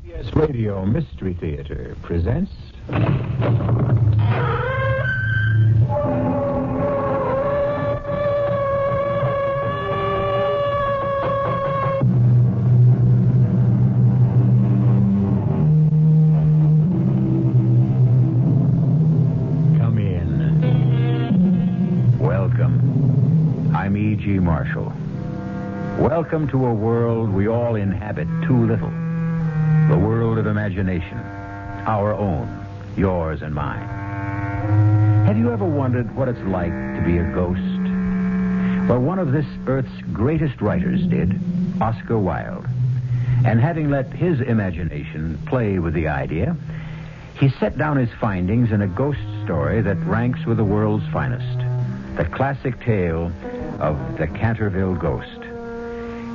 CBS Radio Mystery Theater presents... Come in. Welcome. I'm E.G. Marshall. Welcome to a world we all inhabit too little. The world of imagination. Our own. Yours and mine. Have you ever wondered what it's like to be a ghost? Well, one of this earth's greatest writers did, Oscar Wilde. And having let his imagination play with the idea, he set down his findings in a ghost story that ranks with the world's finest. The classic tale of the Canterville Ghost.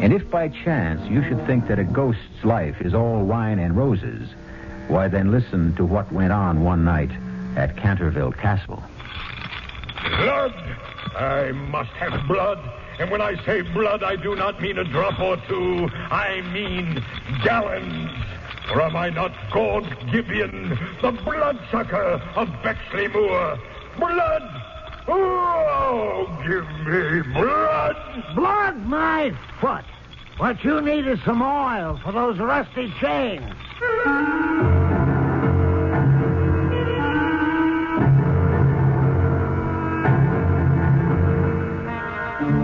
And if by chance you should think that a ghost's life is all wine and roses, why then listen to what went on one night at Canterville Castle. Blood! I must have blood. And when I say blood, I do not mean a drop or two. I mean gallons. Or am I not called Gibeon, the bloodsucker of Bexley Moor? Blood! Oh, give me blood! Blood, my foot. What you need is some oil for those rusty chains.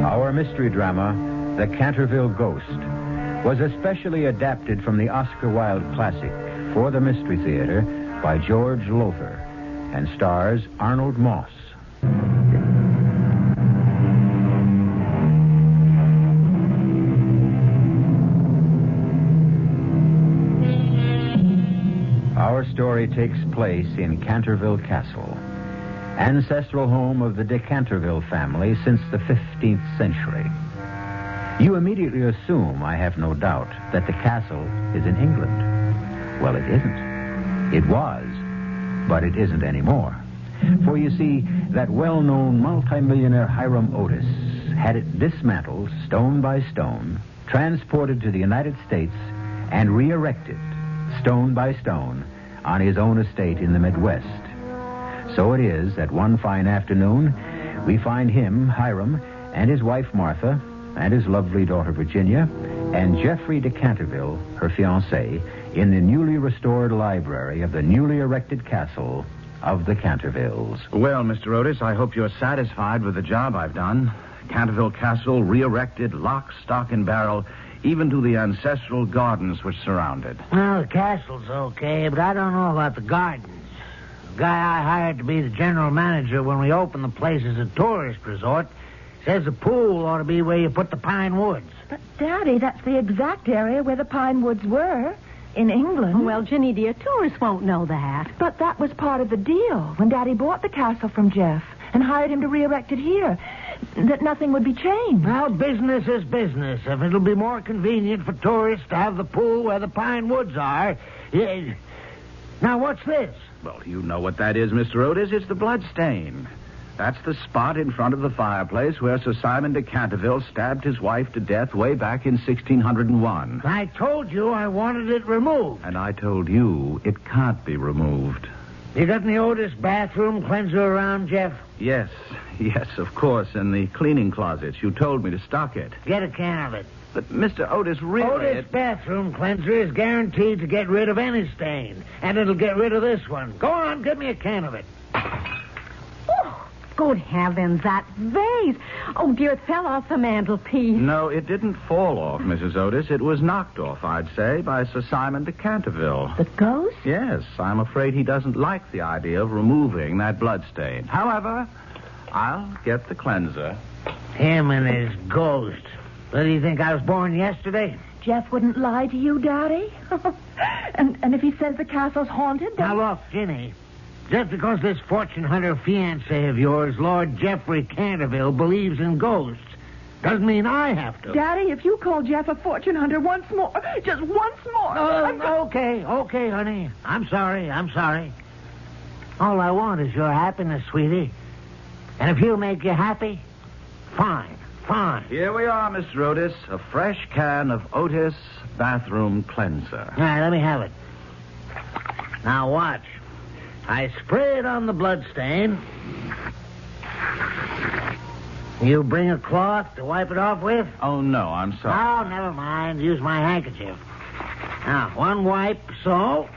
Our mystery drama, The Canterville Ghost, was especially adapted from the Oscar Wilde classic for the Mystery Theater by George Lothar and stars Arnold Moss. Our story takes place in Canterville Castle, ancestral home of the de Canterville family since the 15th century. You immediately assume, I have no doubt, that the castle is in England. Well, it isn't. It was, but it isn't anymore. For you see, that well-known multimillionaire Hiram Otis had it dismantled, stone by stone, transported to the United States, and re-erected, stone by stone, on his own estate in the Midwest. So it is that one fine afternoon, we find him, Hiram, and his wife Martha, and his lovely daughter Virginia, and Geoffrey de Canterville, her fiancé, in the newly restored library of the newly erected castle of the Cantervilles. Well, Mr. Otis, I hope you're satisfied with the job I've done. Canterville Castle re-erected, lock, stock, and barrel, even to the ancestral gardens which surround it. Well, the castle's okay, but I don't know about the gardens. The guy I hired to be the general manager when we opened the place as a tourist resort says the pool ought to be where you put the pine woods. But, Daddy, that's the exact area where the pine woods were, in England. Well, Ginny, dear, tourists won't know that. But that was part of the deal when Daddy bought the castle from Jeff and hired him to re-erect it here, that nothing would be changed. Well, business is business. If it'll be more convenient for tourists to have the pool where the pine woods are... Yeah. Now, what's this? Well, you know what that is, Mr. Otis. It's the blood stain. That's the spot in front of the fireplace where Sir Simon de Canterville stabbed his wife to death way back in 1601. I told you I wanted it removed. And I told you it can't be removed. You got any Otis bathroom cleanser around, Jeff? Yes, of course, in the cleaning closets. You told me to stock it. Get a can of it. But, Mr. Otis, really... Otis bathroom cleanser is guaranteed to get rid of any stain, and it'll get rid of this one. Go on, give me a can of it. Oh, good heavens, that vase. Oh, dear, it fell off the mantelpiece. No, it didn't fall off, Mrs. Otis. It was knocked off, I'd say, by Sir Simon de Canterville. The ghost? Yes, I'm afraid he doesn't like the idea of removing that bloodstain. However, I'll get the cleanser. Him and his ghost. What, do you think I was born yesterday? Jeff wouldn't lie to you, Daddy? and if he says the castle's haunted, then... Now, look, Ginny. Just because this fortune hunter fiancé of yours, Lord Geoffrey Canterville, believes in ghosts, doesn't mean I have to. Daddy, if you call Jeff a fortune hunter once more, just once more... Okay, honey. I'm sorry. All I want is your happiness, sweetie. And if he'll make you happy, fine. find? Here we are, Mr. Otis. A fresh can of Otis bathroom cleanser. All right, let me have it. Now watch. I spray it on the bloodstain. You bring a cloth to wipe it off with? Oh, no, I'm sorry. Oh, never mind. Use my handkerchief. Now, one wipe, so.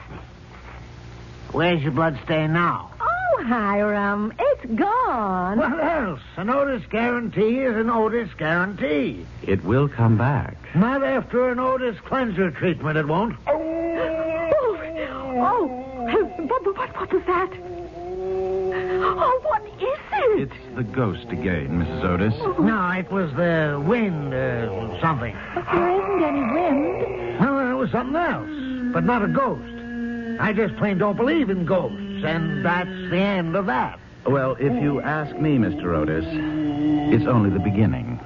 Where's your bloodstain now? Oh, Hiram, it's gone. What else? An Otis guarantee is an Otis guarantee. It will come back. Not after an Otis cleanser treatment, it won't. Oh, what was that? Oh, what is it? It's the ghost again, Mrs. Otis. No, it was the wind, something. But there isn't any wind. Well, it was something else, but not a ghost. I just plain don't believe in ghosts, and that's the end of that. Well, if you ask me, Mr. Otis, it's only the beginning.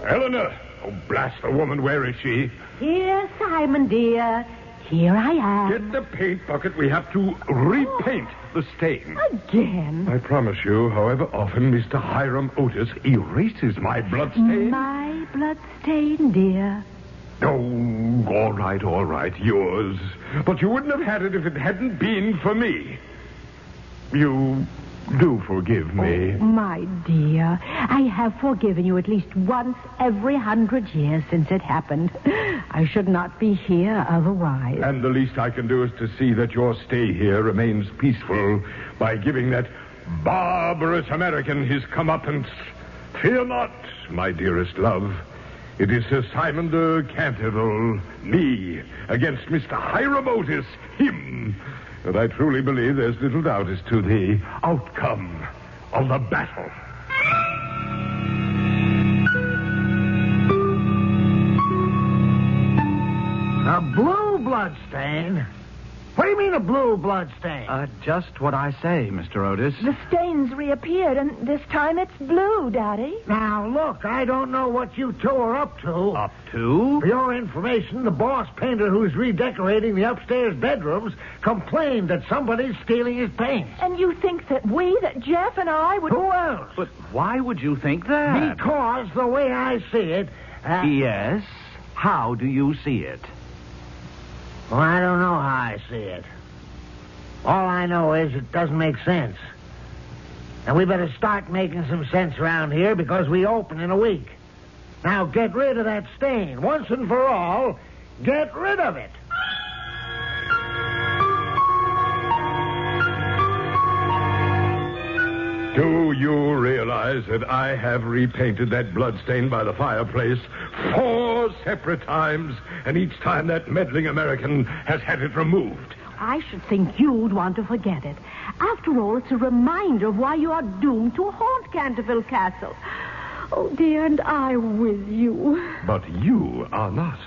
Eleanor! Oh, blast the woman, where is she? Here, Simon, dear. Here I am. Get the paint bucket. We have to repaint the stain. Again? I promise you, however often Mr. Hiram Otis erases my bloodstain. My bloodstain, dear. Oh, all right, yours. But you wouldn't have had it if it hadn't been for me. You do forgive me. Oh, my dear, I have forgiven you at least once every 100 years since it happened. I should not be here otherwise. And the least I can do is to see that your stay here remains peaceful by giving that barbarous American his comeuppance. Fear not, my dearest love. It is Sir Simon de Canterville, me, against Mr. Hiram Otis, him. And I truly believe there's little doubt as to the outcome of the battle. A blue bloodstain? What do you mean a blue bloodstain? Just what I say, Mr. Otis. The stain's reappeared, and this time it's blue, Daddy. Now, look, I don't know what you two are up to. Up to? For your information, the boss painter who's redecorating the upstairs bedrooms complained that somebody's stealing his paint. And you think that Jeff and I would... Who else? But why would you think that? Because the way I see it... Yes? How do you see it? Well, I don't know how I see it. All I know is it doesn't make sense. And we better start making some sense around here because we open in a week. Now get rid of that stain. Once and for all, get rid of it. Do you realize that I have repainted that bloodstain by the fireplace 4 separate times, and each time that meddling American has had it removed? I should think you'd want to forget it. After all, it's a reminder of why you are doomed to haunt Canterville Castle. Oh, dear, and I with you. But you are not.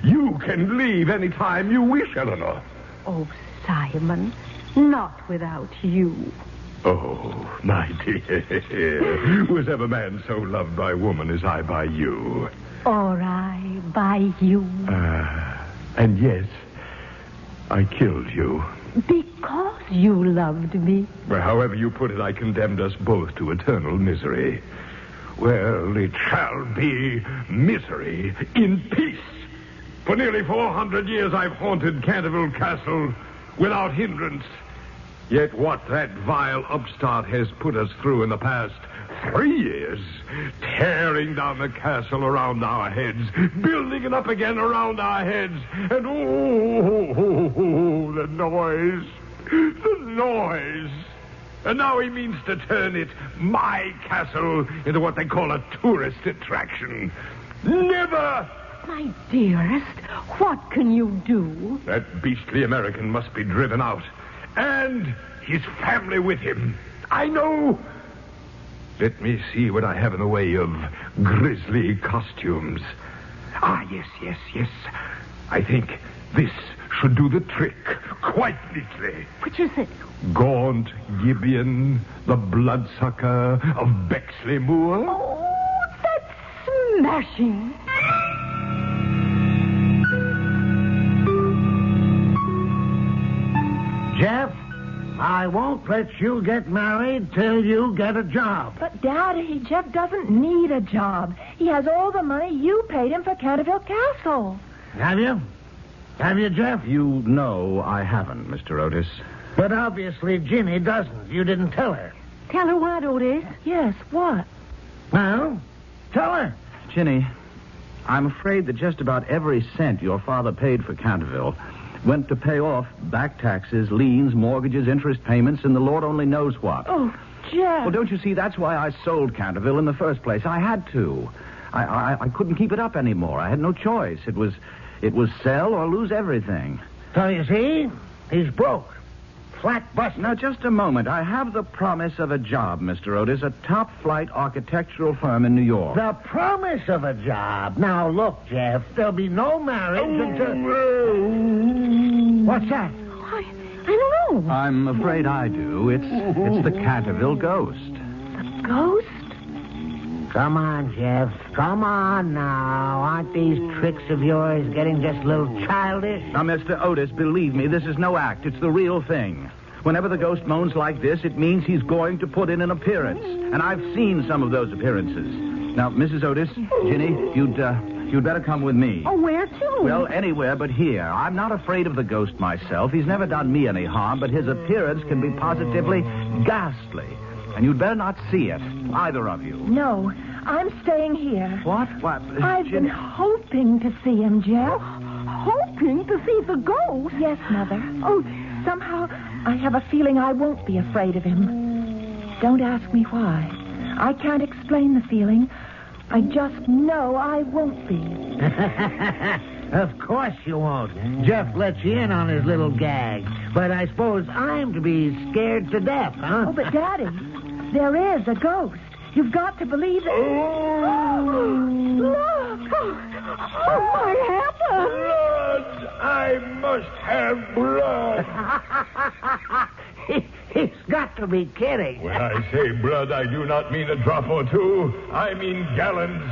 You can leave any time you wish, Eleanor. Oh, Simon, not without you. Oh, my dear. Was ever man so loved by woman as I by you? Or I by you. And yes, I killed you. Because you loved me. Well, however you put it, I condemned us both to eternal misery. Well, it shall be misery in peace. For nearly 400 years I've haunted Canterville Castle without hindrance. Yet what that vile upstart has put us through in the past 3 years, tearing down the castle around our heads, building it up again around our heads, and the noise. And now he means to turn it, my castle, into what they call a tourist attraction. Never! My dearest, what can you do? That beastly American must be driven out. And his family with him. I know. Let me see what I have in the way of grisly costumes. Yes. I think this should do the trick quite neatly. Which is it? Gaunt Gibeon, the bloodsucker of Bexley Moor. Oh, that's smashing. Jeff, I won't let you get married till you get a job. But, Daddy, Jeff doesn't need a job. He has all the money you paid him for Canterville Castle. Have you? Have you, Jeff? You know I haven't, Mr. Otis. But obviously Ginny doesn't. You didn't tell her. Tell her what, Otis? Yes, what? Well, tell her. Ginny, I'm afraid that just about every cent your father paid for Canterville went to pay off back taxes, liens, mortgages, interest payments, and the Lord only knows what. Oh, Jeff. Well, don't you see, that's why I sold Canterville in the first place. I had to. I couldn't keep it up anymore. I had no choice. It was sell or lose everything. So you see, he's broke. Flat bust. Now, just a moment. I have the promise of a job, Mr. Otis, a top-flight architectural firm in New York. The promise of a job. Now, look, Jeff, there'll be no marriage until... What's that? I don't know. I'm afraid I do. It's the Canterville ghost. Ghost? Come on, Jeff. Come on now. Aren't these tricks of yours getting just a little childish? Now, Mr. Otis, believe me, this is no act. It's the real thing. Whenever the ghost moans like this, it means he's going to put in an appearance. And I've seen some of those appearances. Now, Mrs. Otis, Ginny, you'd better come with me. Oh, where to? Well, anywhere but here. I'm not afraid of the ghost myself. He's never done me any harm, but his appearance can be positively ghastly. And you'd better not see it, either of you. No, I'm staying here. What? I've been hoping to see him, Jeff. Hoping to see the ghost? Yes, Mother. Oh, somehow I have a feeling I won't be afraid of him. Don't ask me why. I can't explain the feeling. I just know I won't be. Of course you won't. Jeff lets you in on his little gag. But I suppose I'm to be scared to death, huh? Oh, but Daddy, there is a ghost. You've got to believe it. look! Oh, my heavens! Blood! I must have blood. He's got to be kidding. When I say blood, I do not mean a drop or two. I mean gallons.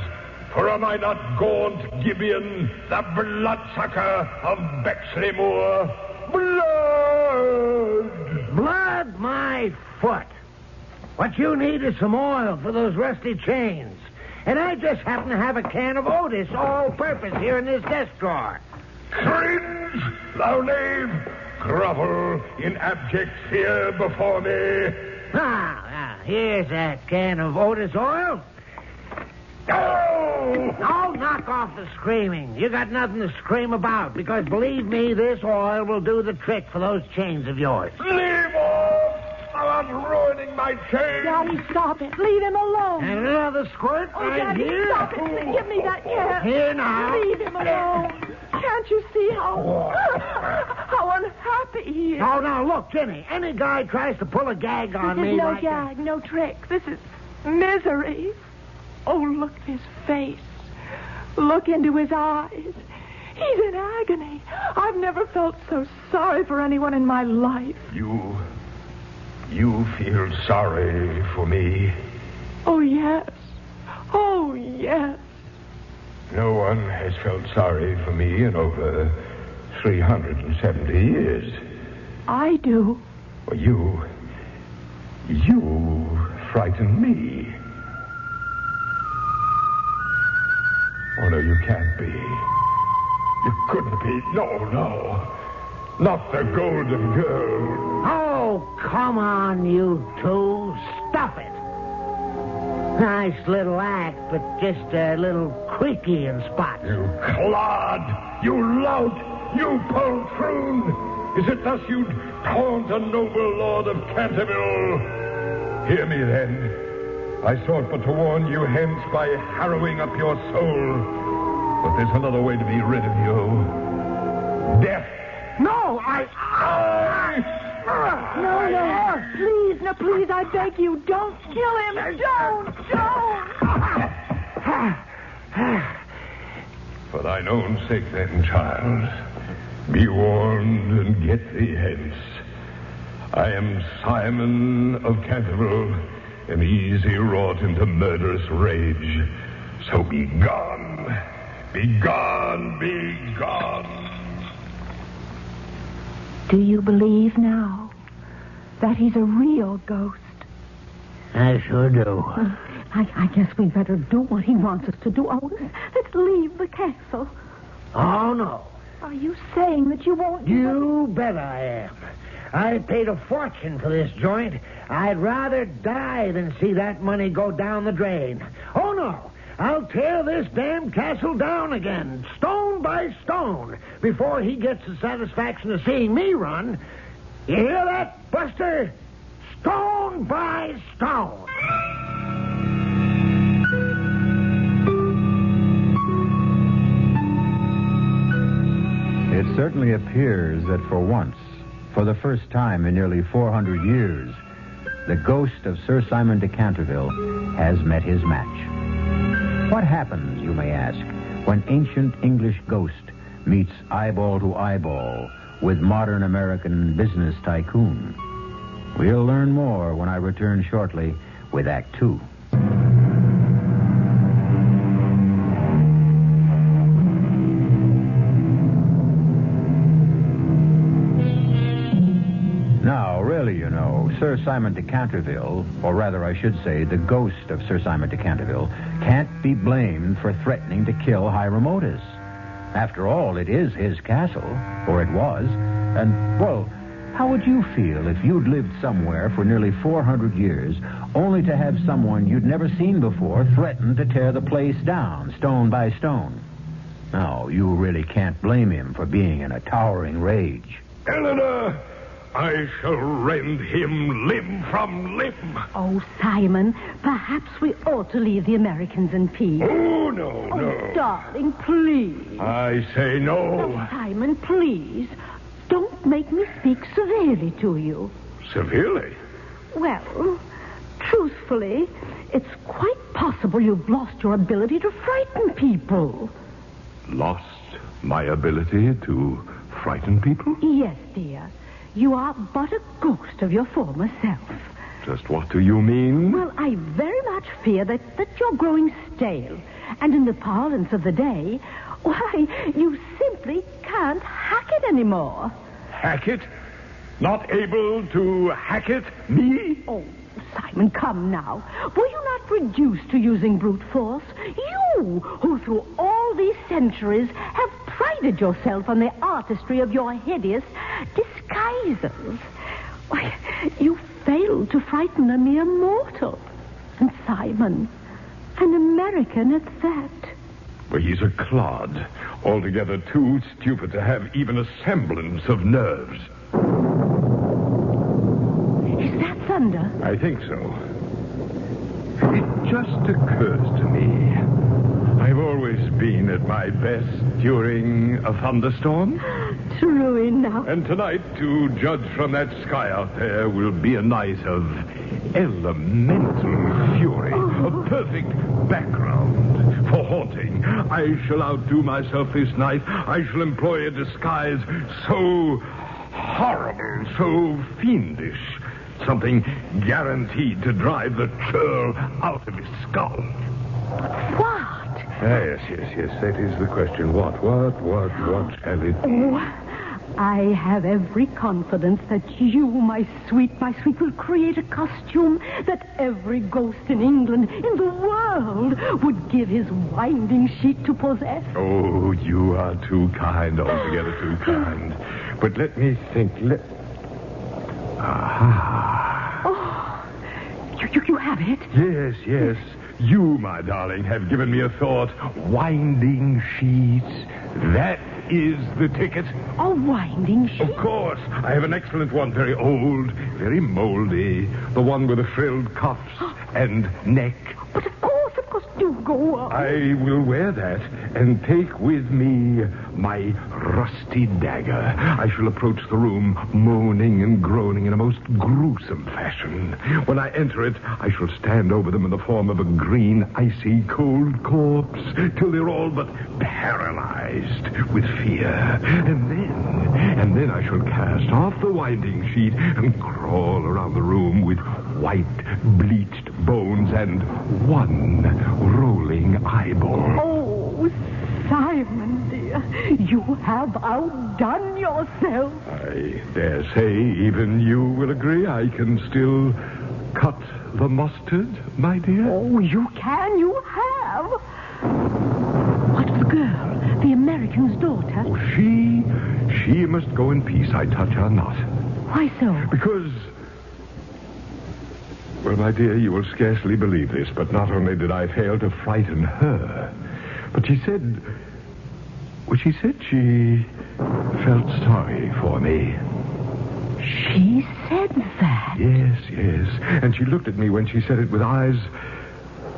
For am I not gaunt Gibeon, the bloodsucker of Bexley Moor? Blood! Blood, my foot. What you need is some oil for those rusty chains. And I just happen to have a can of Otis all-purpose here in this desk drawer. Cringe, thou knave! Grovel in abject fear before me. Now, here's a can of Otis oil. Oh! Oh, knock off the screaming. You got nothing to scream about, because believe me, this oil will do the trick for those chains of yours. Leave off! Thou art ruining my chain. Daddy, stop it. Leave him alone. And another squirt Oh, right Daddy, here. stop it. Give me that can. Here now. Leave him alone. Can't you see how unhappy he is? Oh, now, look, Ginny, any guy tries to pull a gag on This me is no like gag, no trick. This is misery. Oh, look at his face. Look into his eyes. He's in agony. I've never felt so sorry for anyone in my life. You feel sorry for me? Oh, yes. Oh, yes. No one has felt sorry for me in over 370 years. I do. Well, you frighten me. Oh, no, you can't be. You couldn't be. No. Not the Golden Girl. Oh, come on, you two. Stuff it. Nice little act, but just a little creaky in spots. You clod! You lout! You poltroon! Is it thus you'd taunt a noble lord of Canterville? Hear me, then. I sought but to warn you hence by harrowing up your soul. But there's another way to be rid of you. Death! No, No, please, I beg you, don't kill him. Don't. For thine own sake, then, child, be warned and get thee hence. I am Simon of Canterville, am easy wrought into murderous rage. So be gone. Be gone, be gone. Do you believe now? that he's a real ghost. I sure do. I guess we'd better do what he wants us to do, Otis. Let's leave the castle. Oh, no. Are you saying that you won't do You bet I am. I paid a fortune for this joint. I'd rather die than see that money go down the drain. Oh, no. I'll tear this damn castle down again, stone by stone, before he gets the satisfaction of seeing me run. You hear that, Buster? Stone by stone. It certainly appears that for once, for the first time in nearly 400 years, the ghost of Sir Simon de Canterville has met his match. What happens, you may ask, when ancient English ghost meets eyeball to eyeball with modern American business tycoon? We'll learn more when I return shortly with Act 2. Now, really, you know, Sir Simon de Canterville, or rather I should say the ghost of Sir Simon de Canterville, can't be blamed for threatening to kill Hiram Otis. After all, it is his castle, or it was, and, well, how would you feel if you'd lived somewhere for nearly 400 years only to have someone you'd never seen before threaten to tear the place down, stone by stone? No, you really can't blame him for being in a towering rage. Eleanor, I shall rend him limb from limb. Oh, Simon, perhaps we ought to leave the Americans in peace. Oh, no. Oh, darling, please. I say no. Oh, Simon, please. Don't make me speak severely to you. Severely? Well, truthfully, it's quite possible you've lost your ability to frighten people. Lost my ability to frighten people? Yes, dear. You are but a ghost of your former self. Just what do you mean? Well, I very much fear that you're growing stale. And in the parlance of the day, why, you simply can't hack it anymore. Hack it? Not able to hack it? Me? Oh, Simon, come now. Were you not reduced to using brute force? You, who through all these centuries have prided yourself on the artistry of your hideous disguises. Why, you failed to frighten a mere mortal. And Simon, an American at that. Well, he's a clod. Altogether too stupid to have even a semblance of nerves. Is that thunder? I think so. It just occurs to me. I've always been at my best during a thunderstorm. True enough. And tonight, to judge from that sky out there, will be a night of elemental fury. A perfect background for haunting. I shall outdo myself this night. I shall employ a disguise so horrible, so fiendish. Something guaranteed to drive the churl out of his skull. What? Yes. That is the question. What shall it be? Oh, I have every confidence that you, my sweet, will create a costume that every ghost in England, in the world, would give his winding sheet to possess. Oh, you are too kind, altogether too kind. But let me think. Aha. Oh, you have it? Yes. You, my darling, have given me a thought. Winding sheets. That is the ticket. A winding sheet? Of course. I have an excellent one. Very old, very moldy. The one with the frilled cuffs and neck. But of course, do go on. I will wear that and take with me my rusty dagger. I shall approach the room moaning and groaning in a most gruesome fashion. When I enter it, I shall stand over them in the form of a green, icy, cold corpse till they're all but paralyzed with fear. And then I shall cast off the winding sheet and crawl around the room with white, bleached bones and one rolling eyeball. Oh, Simon, dear, You have outdone yourself. I dare say even you will agree I can still cut the mustard, my dear. Oh, you can. You have. What's the girl? The American's daughter? Oh, she must go in peace. I touch her not. Why so? Because... Well, my dear, you will scarcely believe this, but not only did I fail to frighten her, but she said... Well, she said she felt sorry for me. She said that? Yes. And she looked at me when she said it with eyes...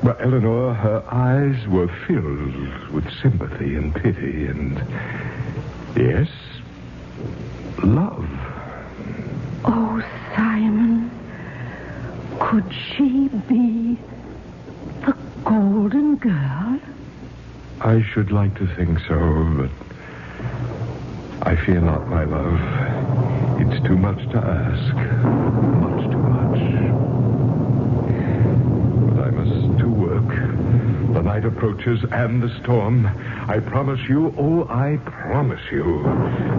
Well, Eleanor, her eyes were filled with sympathy and pity and... Yes, love. Oh, Simon... Could she be the Golden Girl? I should like to think so, but I fear not, my love. It's too much to ask. Much too much. But I must to work. The night approaches and the storm. I promise you,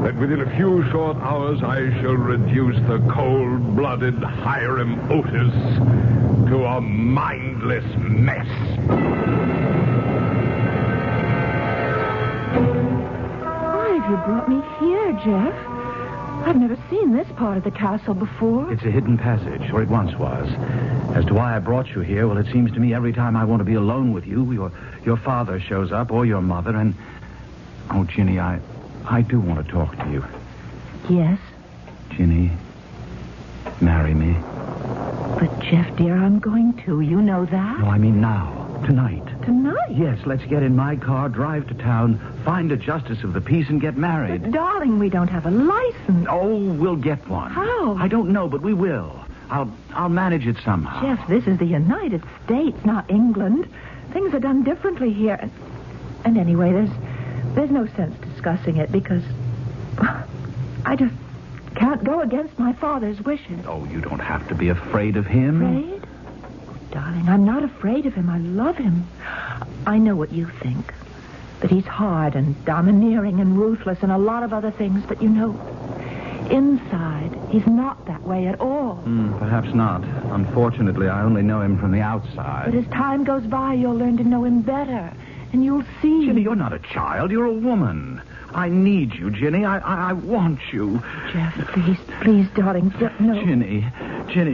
that within a few short hours I shall reduce the cold-blooded Hiram Otis to a mindless mess. Why have you brought me here, Jeff? I've never seen this part of the castle before. It's a hidden passage, or it once was. As to why I brought you here, well, it seems to me every time I want to be alone with you, your father shows up, or your mother, and... Oh, Ginny, I do want to talk to you. Yes? Ginny, marry me. But, Jeff, dear, I'm going to. You know that? No, I mean now. Tonight. Tonight? Yes, let's get in my car, drive to town, find a justice of the peace, and get married. But, darling, we don't have a license. Oh, we'll get one. How? I don't know, but we will. I'll manage it somehow. Jeff, this is the United States, not England. Things are done differently here. And anyway, there's no sense discussing it because I just can't go against my father's wishes. Oh, you don't have to be afraid of him. Afraid? Oh, darling, I'm not afraid of him. I love him. I know what you think. That he's hard and domineering and ruthless and a lot of other things, but you know, inside, he's not that way at all. Perhaps not. Unfortunately, I only know him from the outside. But as time goes by, you'll learn to know him better, and you'll see... Ginny, you're not a child. You're a woman. I need you, Ginny. I want you. Jeff, please, darling, no. Ginny,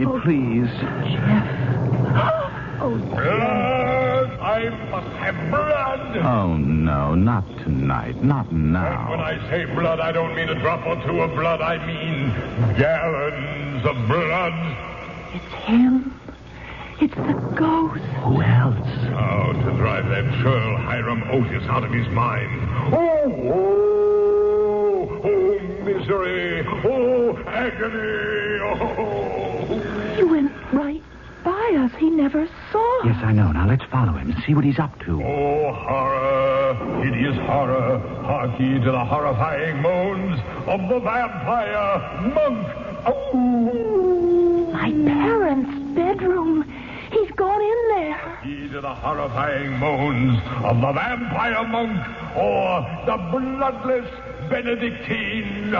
Oh, please. Jeff. Oh, Blood! I must have blood! Oh, no, not tonight. Not now. And when I say blood, I don't mean a drop or two of blood. I mean gallons of blood. It's him. It's the ghost. Who else? Oh, to drive that churl Hiram Otis out of his mind. Oh, misery. Oh, agony. Oh. He went right by us. He never saw us. Yes, I know. Now let's follow him and see what he's up to. Oh, horror, hideous horror. Hark ye to the horrifying moans of the vampire monk. Oh. My parents' bedroom. He's gone in there. Hark ye to the horrifying moans of the vampire monk or the bloodless Benedictine.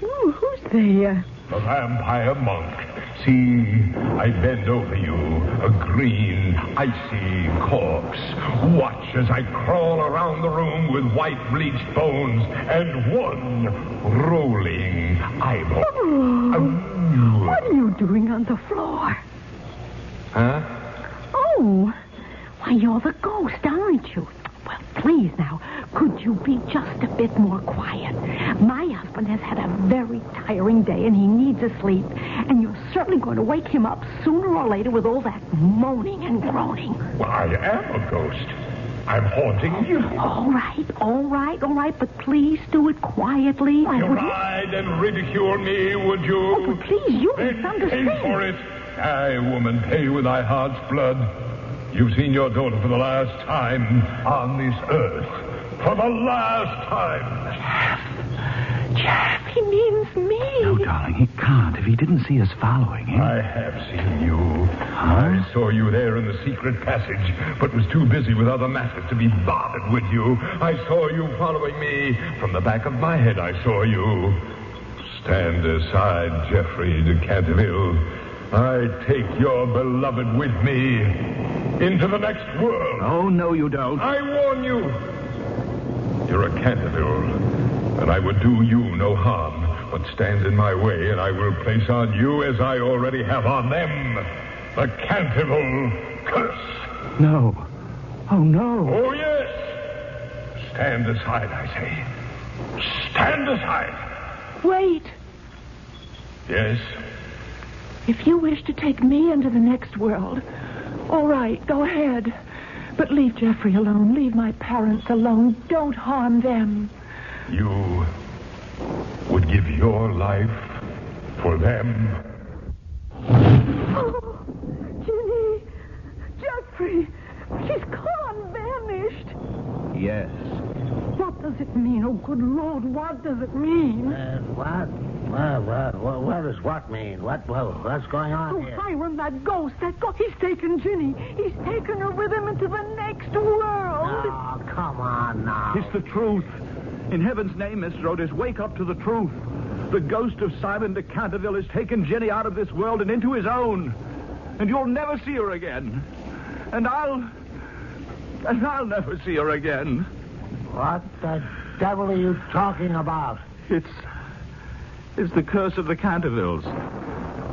Who's there? The vampire monk. See, I bend over you, a green, icy corpse. Watch as I crawl around the room with white bleached bones and one rolling eyeball. Oh, what are you doing on the floor? Huh? Oh, why, you're the ghost, aren't you? Well, please now, could you be just a bit more quiet? My husband has had a very tiring day, and he needs a sleep. And you're certainly going to wake him up sooner or later with all that moaning and groaning. Well, I am a ghost. I'm haunting you. All right, but please do it quietly. You ride and ridicule me, would you? Oh, but please, you Then misunderstand. pay for it. Aye, woman, pay with thy heart's blood. You've seen your daughter for the last time on this earth. For the last time. Jeff, He means me. No, darling, he can't. If he didn't see us following him. I have seen you. I saw you there in the secret passage, but was too busy with other matters to be bothered with you. I saw you following me. From the back of my head, I saw you. Stand aside, Geoffrey de Canterville. I take your beloved with me into the next world. Oh, no, you don't. I warn you. You're a Canterville, and I would do you no harm. But stand in my way, and I will place on you, as I already have on them, the Canterville curse. No. Oh, no. Oh, yes. Stand aside, I say. Stand aside. Wait. Yes? If you wish to take me into the next world, all right, go ahead. But leave Geoffrey alone. Leave my parents alone. Don't harm them. You would give your life for them? Oh, Ginny! Geoffrey! She's gone, vanished. Yes. What does it mean? Oh, good Lord, what does it mean? What? What does what mean? What's going on Oh, here? Hiram, that ghost. He's taken Ginny. He's taken her with him into the next world. Oh, come on now. It's the truth. In heaven's name, Mr. Otis, wake up to the truth. The ghost of Simon de Canterville has taken Jenny out of this world and into his own. And you'll never see her again. And I'll never see her again. What the devil are you talking about? It's the curse of the Cantervilles.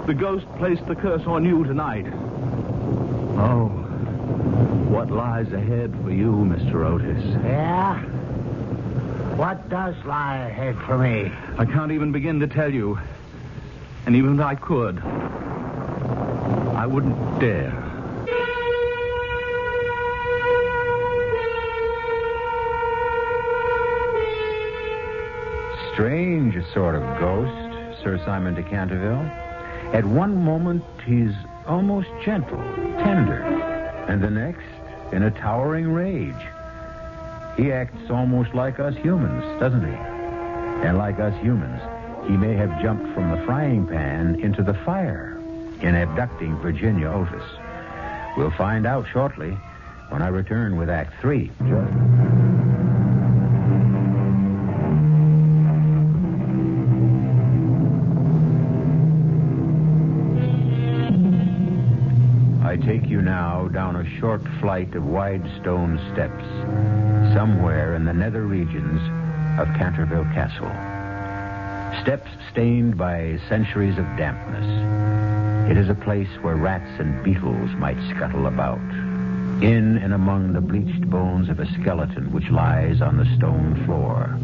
The ghost placed the curse on you tonight. Oh, what lies ahead for you, Mr. Otis? Yeah? What does lie ahead for me? I can't even begin to tell you. And even if I could, I wouldn't dare. Strange sort of ghost, Sir Simon de Canterville. At one moment, he's almost gentle, tender, and the next, in a towering rage. He acts almost like us humans, doesn't he? And like us humans, he may have jumped from the frying pan into the fire in abducting Virginia Otis. We'll find out shortly when I return with Act 3. I take you now down a short flight of wide stone steps, somewhere in the nether regions of Canterville Castle. Steps stained by centuries of dampness. It is a place where rats and beetles might scuttle about. In and among the bleached bones of a skeleton which lies on the stone floor.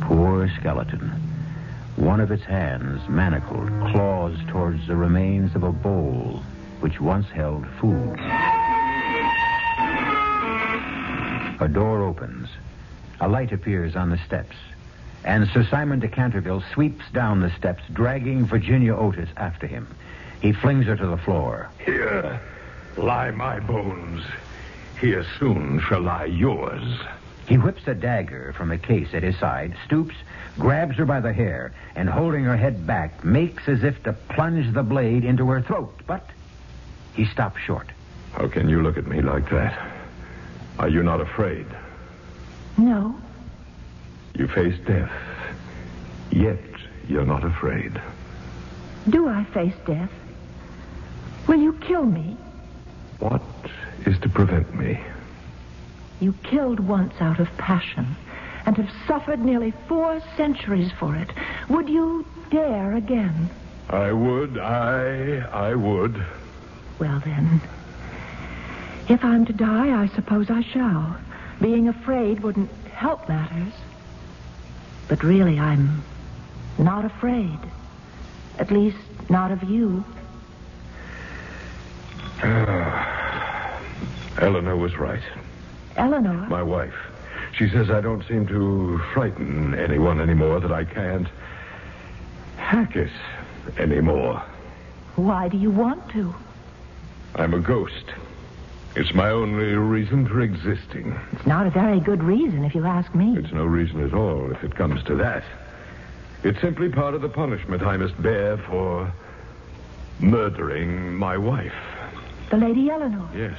Poor skeleton. One of its hands, manacled, claws towards the remains of a bowl which once held food. A door opens. A light appears on the steps. And Sir Simon de Canterville sweeps down the steps, dragging Virginia Otis after him. He flings her to the floor. Here lie my bones. Here soon shall lie yours. He whips a dagger from a case at his side, stoops, grabs her by the hair, and holding her head back, makes as if to plunge the blade into her throat. But he stops short. How can you look at me like that? Are you not afraid? No. You face death, yet you're not afraid. Do I face death? Will you kill me? What is to prevent me? You killed once out of passion and have suffered nearly 4 centuries for it. Would you dare again? I would. Well, then, if I'm to die, I suppose I shall. Being afraid wouldn't help matters. But really, I'm not afraid. At least, not of you. Eleanor was right. Eleanor? My wife. She says I don't seem to frighten anyone anymore, that I can't hack it anymore. Why do you want to? I'm a ghost. It's my only reason for existing. It's not a very good reason, if you ask me. It's no reason at all, if it comes to that. It's simply part of the punishment I must bear for murdering my wife. The Lady Eleanor? Yes.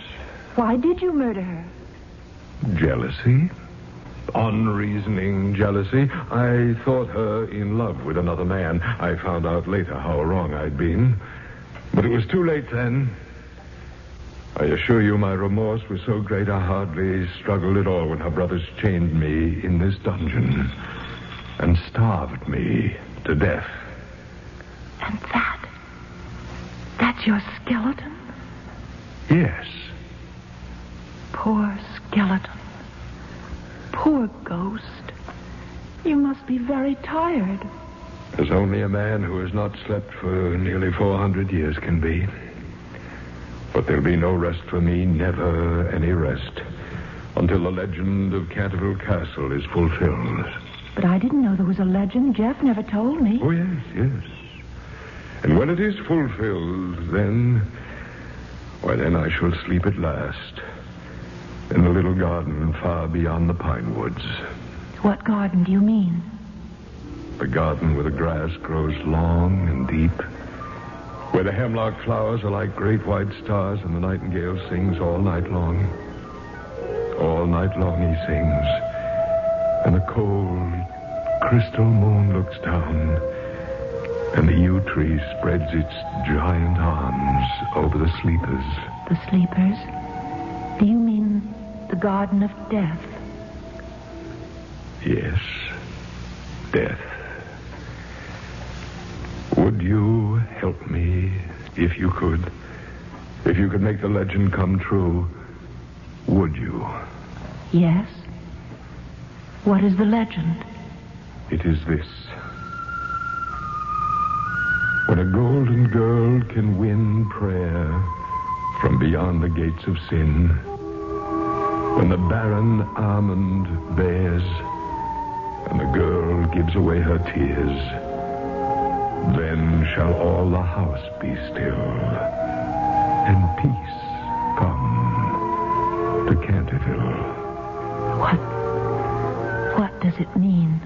Why did you murder her? Jealousy. Unreasoning jealousy. I thought her in love with another man. I found out later how wrong I'd been. But it was too late then. I assure you my remorse was so great I hardly struggled at all when her brothers chained me in this dungeon and starved me to death. And that's your skeleton? Yes. Poor skeleton. Poor ghost. You must be very tired. As only a man who has not slept for nearly 400 years can be. But there'll be no rest for me, never any rest, until the legend of Canterville Castle is fulfilled. But I didn't know there was a legend. Jeff never told me. Oh, yes, yes. And when it is fulfilled, then I shall sleep at last in the little garden far beyond the pine woods. What garden do you mean? The garden where the grass grows long and deep, where the hemlock flowers are like great white stars and the nightingale sings all night long. All night long he sings, and the cold, crystal moon looks down, and the yew tree spreads its giant arms over the sleepers. The sleepers? Do you mean the garden of death? Yes, death. Would you help me if you could? If you could make the legend come true, would you? Yes. What is the legend? It is this. When a golden girl can win prayer from beyond the gates of sin, when the barren almond bears and the girl gives away her tears, then shall all the house be still, and peace come to Canterville. What does it mean?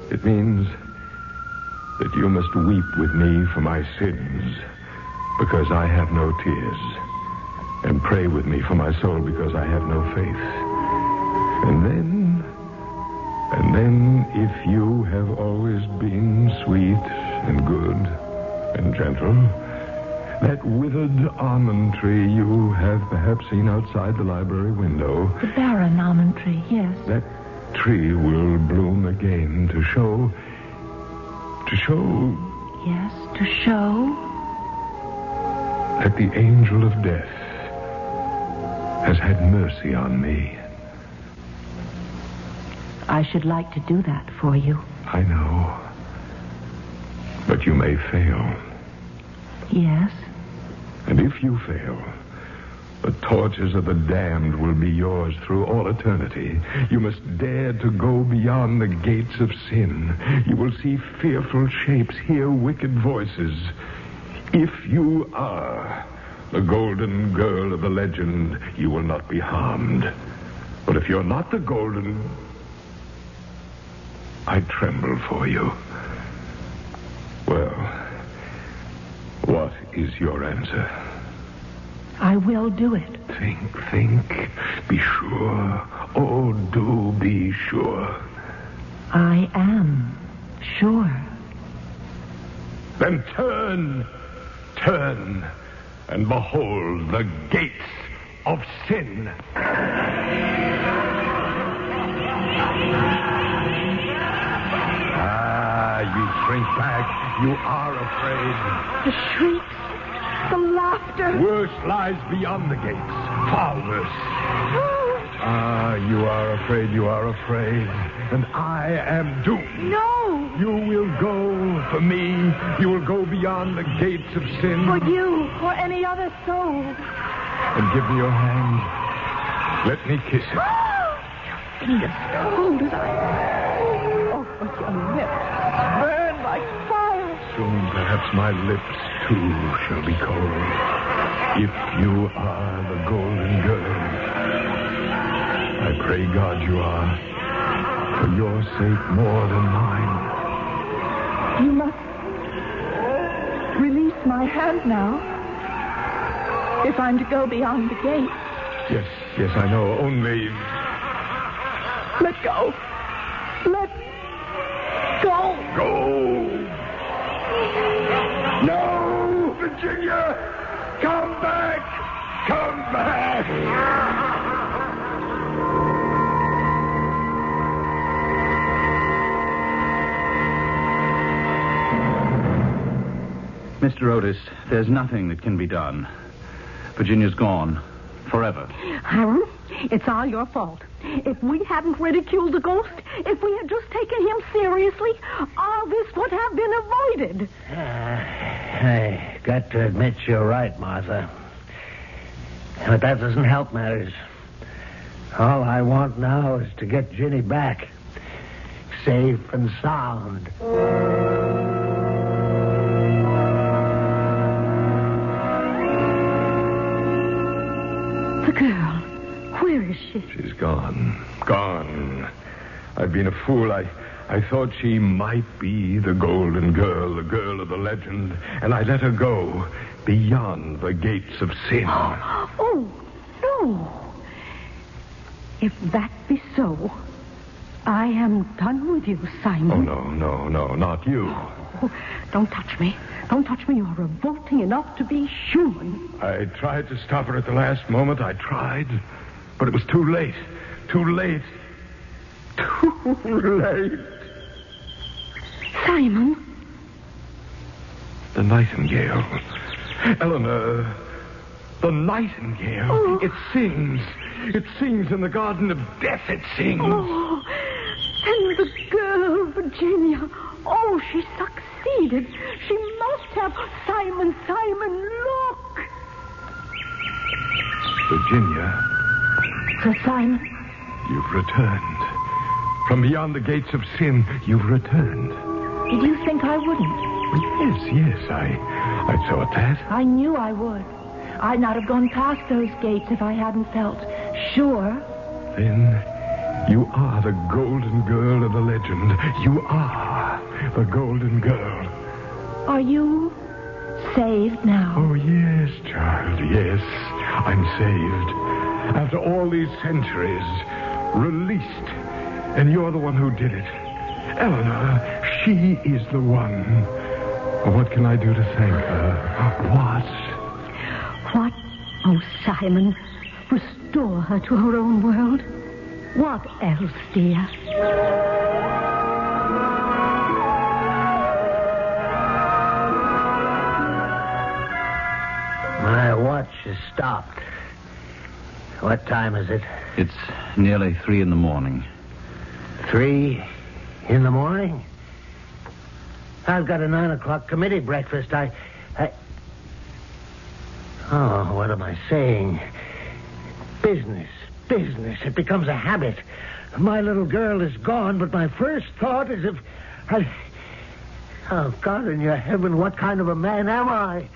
It means that you must weep with me for my sins, because I have no tears, and pray with me for my soul, because I have no faith. And then, if you have always been sweet and good and gentle, that withered almond tree you have perhaps seen outside the library window. The barren almond tree, yes. That tree will bloom again to show... Yes, to show? That the angel of death has had mercy on me. I should like to do that for you. I know. But you may fail. Yes? And if you fail, the tortures of the damned will be yours through all eternity. You must dare to go beyond the gates of sin. You will see fearful shapes, hear wicked voices. If you are the golden girl of the legend, you will not be harmed. But if you're not the golden... I tremble for you. Well, what is your answer? I will do it. Think. Be sure. Oh, do be sure. I am sure. Then turn, and behold the gates of sin. You shrink back. You are afraid. The shrieks, the laughter. Worse lies beyond the gates. Far worse. You are afraid. You are afraid. And I am doomed. No. You will go for me. You will go beyond the gates of sin. For you, or any other soul. And give me your hand. Let me kiss it. Fingers cold as ice. Oh, but your lips burn like fire. Soon, perhaps, my lips, too, shall be cold. If you are the golden girl, I pray God you are, for your sake more than mine. You must release my hand now. If I'm to go beyond the gate. Yes, I know. Only... Let go. Let go. Go! No, Virginia! Come back! Come back! Mr. Otis, there's nothing that can be done. Virginia's gone. Forever. Hiram, it's all your fault. If we hadn't ridiculed the ghost, if we had just taken him seriously, all this would have been avoided. I got to admit you're right, Martha. But that doesn't help matters. All I want now is to get Ginny back. Safe and sound. The girl, where is she? She's gone. Gone. I've been a fool. I thought she might be the golden girl, the girl of the legend, and I let her go beyond the gates of sin. Oh, no. If that be so, I am done with you, Simon. Oh, no, not you. Oh, don't touch me. Don't touch me. You're revolting enough to be human. I tried to stop her at the last moment. I tried. But it was too late. Too late. Too late. Simon. The nightingale. Eleanor. The nightingale. Oh. It sings. It sings in the garden of death. It sings. Oh, and the girl, Virginia. Oh, she succeeded. She must have. Simon, look. Virginia. Sir Simon. You've returned. From beyond the gates of sin, you've returned. Did you think I wouldn't? Yes, I thought that. I knew I would. I'd not have gone past those gates if I hadn't felt sure. Then you are the golden girl of the legend. You are the golden girl. Are you saved now? Oh, yes, child, yes. I'm saved. After all these centuries, released. And you're the one who did it. Eleanor, she is the one. What can I do to thank her? What? What? Oh, Simon, restore her to her own world. What else, dear? My watch is stopped. What time is it? It's nearly 3 a.m. 3 a.m? I've got a 9 o'clock committee breakfast. Oh, what am I saying? Business. It becomes a habit. My little girl is gone, but my first thought is if... Oh, God in your heaven, what kind of a man am I?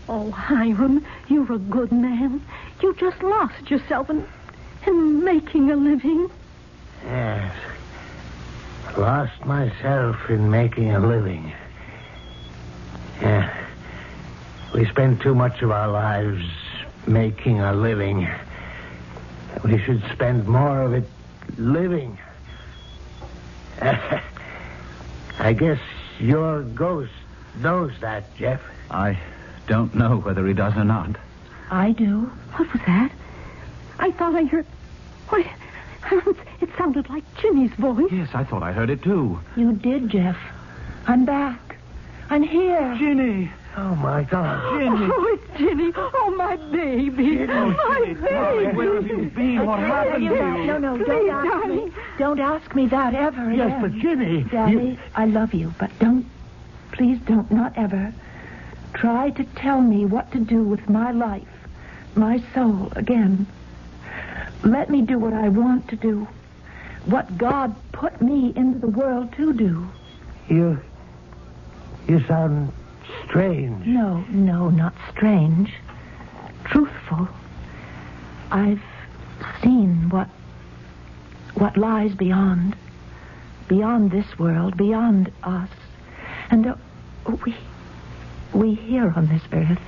Oh, Hiram, you're a good man. You just lost yourself in making a living. Yes. Lost myself in making a living. Yeah. We spend too much of our lives making a living. We should spend more of it living. I guess your ghost knows that, Jeff. I don't know whether he does or not. I do. What was that? I thought I heard... What? It sounded like Jimmy's voice. Yes, I thought I heard it, too. You did, Jeff. I'm back. I'm here. Ginny! Oh, my God. Ginny! Oh, it's Ginny. Oh, my baby. My baby. Where have you been? What happened to you? No, Please, don't ask darling. me. Don't ask me that ever again. Yes, but Ginny... Daddy, I love you, but please don't, not ever, try to tell me what to do with my life, my soul again. Let me do what I want to do, what God put me into the world to do. You sound strange. No, not strange. Truthful. I've seen what lies beyond this world, beyond us. And we here on this earth,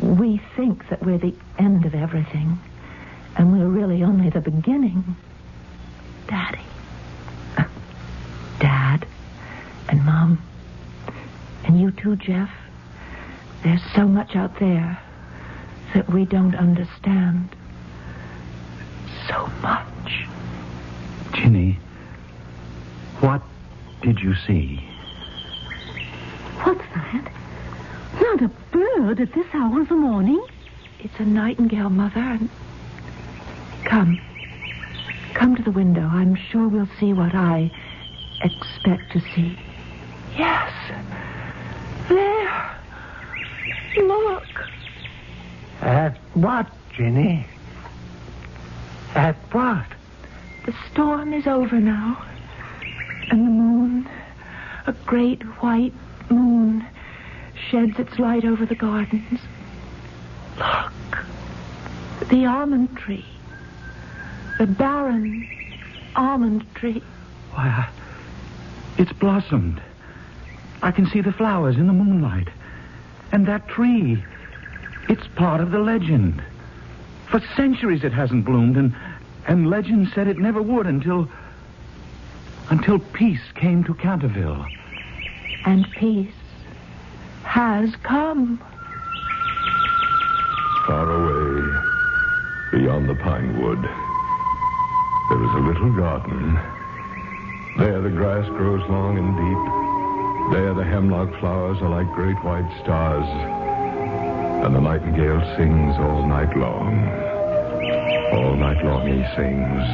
we think that we're the end of everything. And we're really only the beginning. Daddy. Dad. And Mom. And you too, Jeff. There's so much out there that we don't understand. So much. Ginny, what did you see? What's that? Not a bird at this hour of the morning. It's a nightingale, Mother. And Come to the window. I'm sure we'll see what I expect to see. Yes. There. Look. At what, Ginny? At what? The storm is over now. And the moon, a great white moon, sheds its light over the gardens. Look. The almond tree. The barren almond tree. Why, it's blossomed. I can see the flowers in the moonlight. And that tree, it's part of the legend. For centuries it hasn't bloomed, and legend said it never would until peace came to Canterville. And peace has come. Far away, beyond the pine wood, there is a little garden. There the grass grows long and deep. There the hemlock flowers are like great white stars. And the nightingale sings all night long. All night long he sings.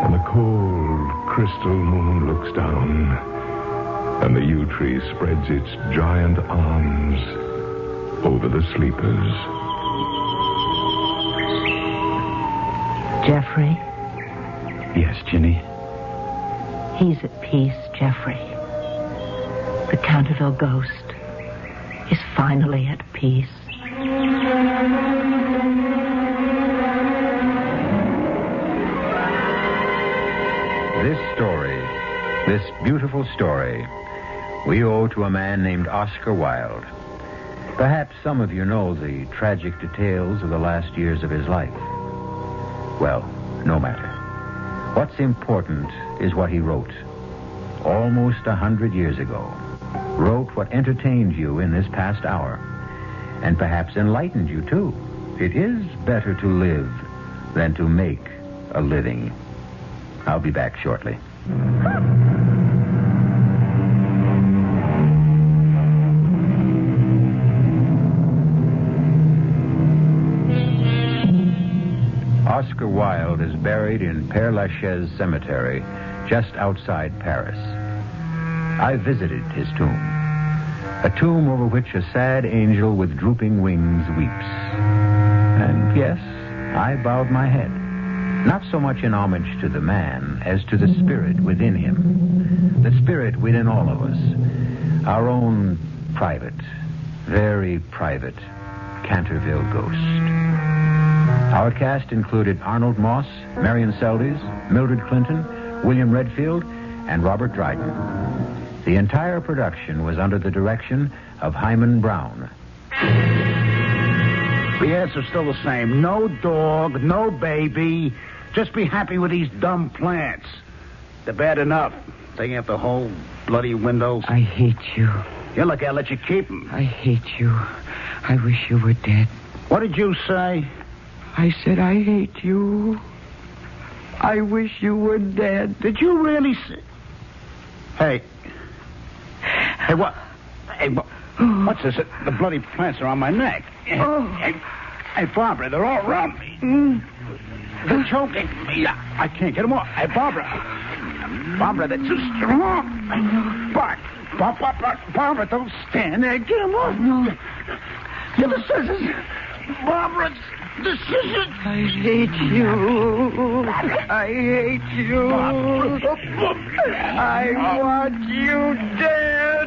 And the cold crystal moon looks down. And the yew tree spreads its giant arms over the sleepers. Jeffrey? Yes, Ginny? He's at peace, Jeffrey. The Canterville ghost is finally at peace. This story, this beautiful story, we owe to a man named Oscar Wilde. Perhaps some of you know the tragic details of the last years of his life. Well, no matter. What's important is what he wrote. Almost 100 years ago. Wrote what entertained you in this past hour. And perhaps enlightened you, too. It is better to live than to make a living. I'll be back shortly. Oscar Wilde is buried in Père Lachaise Cemetery, just outside Paris. I visited his tomb. A tomb over which a sad angel with drooping wings weeps. And yes, I bowed my head. Not so much in homage to the man as to the spirit within him. The spirit within all of us. Our own private, very private Canterville ghost. Our cast included Arnold Moss, Marion Seldes, Mildred Clinton, William Redfield, and Robert Dryden. The entire production was under the direction of Himan Brown. The answer's still the same. No dog, no baby. Just be happy with these dumb plants. They're bad enough. Taking up the whole bloody windows. I hate you. Yeah, look, I'll let you keep them. I hate you. I wish you were dead. What did you say? I said I hate you. I wish you were dead. Did you really say... Hey, what? Hey, what's this? The bloody plants are on my neck. Hey, Barbara, they're all around me. They're choking me. I can't get them off. Hey, Barbara, they're too strong. Barbara, don't stand there. Get them off. No. Get the scissors. Barbara, the scissors. I hate you. I hate you. I want you dead.